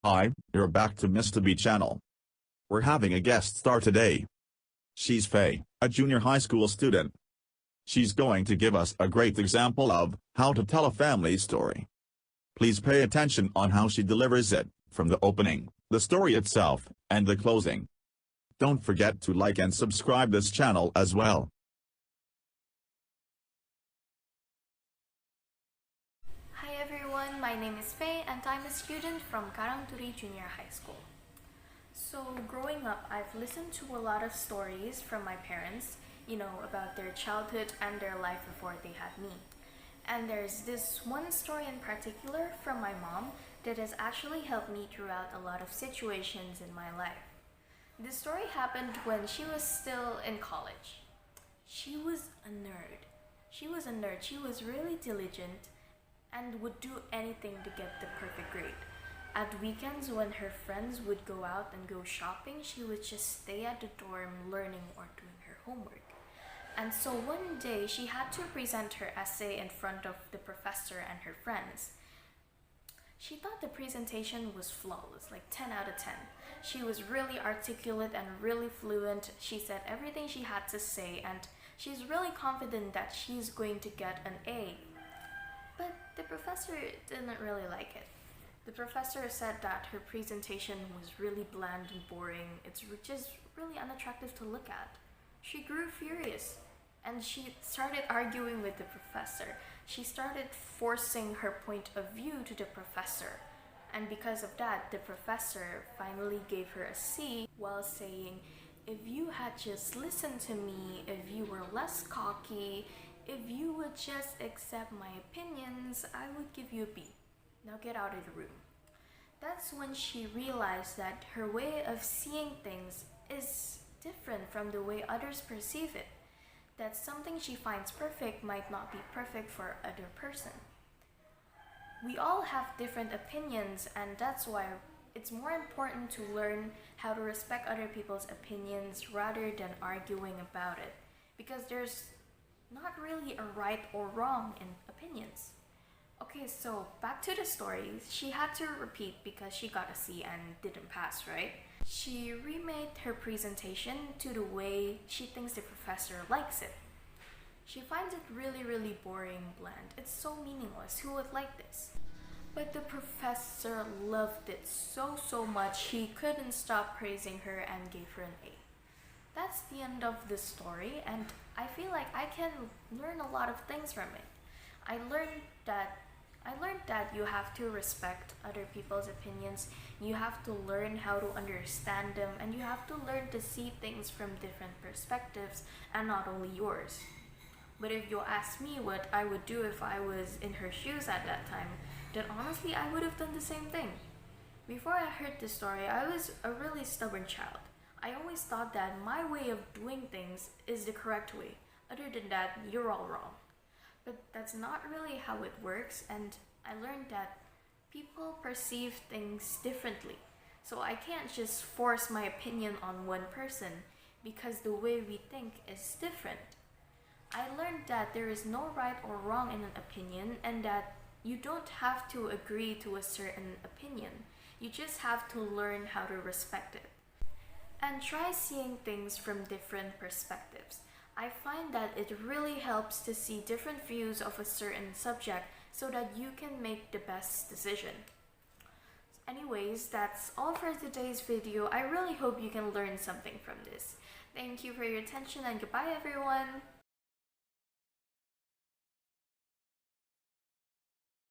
Hi, you're back to Mr. B channel. We're having a guest star today. She's Faye, a junior high school student. She's going to give us a great example of how to tell a family story. Please pay attention on how she delivers it, from the opening, the story itself, and the closing. Don't forget to like and subscribe this channel as well. Hi everyone, my name is Faye and I'm a student from Karangturi Junior High School. So growing up, I've listened to a lot of stories from my parents, about their childhood and their life before they had me. And there's this one story in particular from my mom that has actually helped me throughout a lot of situations in my life. This story happened when she was still in college. She was a nerd. She was really diligent and would do anything to get the perfect grade. At weekends, when her friends would go out and go shopping, she would just stay at the dorm learning or doing her homework. And so one day, she had to present her essay in front of the professor and her friends. She thought the presentation was flawless, like 10 out of 10. She was really articulate and really fluent. She said everything she had to say, and she's really confident that she's going to get an A. But the professor didn't really like it. The professor said that her presentation was really bland and boring. It's just really unattractive to look at. She grew furious and she started arguing with the professor. She started forcing her point of view to the professor. And because of that, the professor finally gave her a C while saying, "If you had just listened to me, if you were less cocky, if you would just accept my opinions, I would give you a B. Now get out of the room." That's when she realized that her way of seeing things is different from the way others perceive it. That something she finds perfect might not be perfect for other person. We all have different opinions, and that's why it's more important to learn how to respect other people's opinions rather than arguing about it. Because there's not really a right or wrong in opinions. Okay, so back to the story. She had to repeat because she got a C and didn't pass, right? She remade her presentation to the way she thinks the professor likes it. She finds it really, really boring, bland. It's so meaningless. Who would like this? But the professor loved it so much he couldn't stop praising her and gave her an A. That's the end of the story, and I feel like I can learn a lot of things from it. I learned that you have to respect other people's opinions, you have to learn how to understand them, and you have to learn to see things from different perspectives and not only yours. But if you ask me what I would do if I was in her shoes at that time, then honestly I would have done the same thing. Before I heard this story, I was a really stubborn child. I always thought that my way of doing things is the correct way. Other than that, you're all wrong. But that's not really how it works, and I learned that people perceive things differently. So I can't just force my opinion on one person because the way we think is different. I learned that there is no right or wrong in an opinion, and that you don't have to agree to a certain opinion. You just have to learn how to respect it. And try seeing things from different perspectives. I find that it really helps to see different views of a certain subject so that you can make the best decision. Anyways, that's all for today's video. I really hope you can learn something from this. Thank you for your attention and goodbye everyone!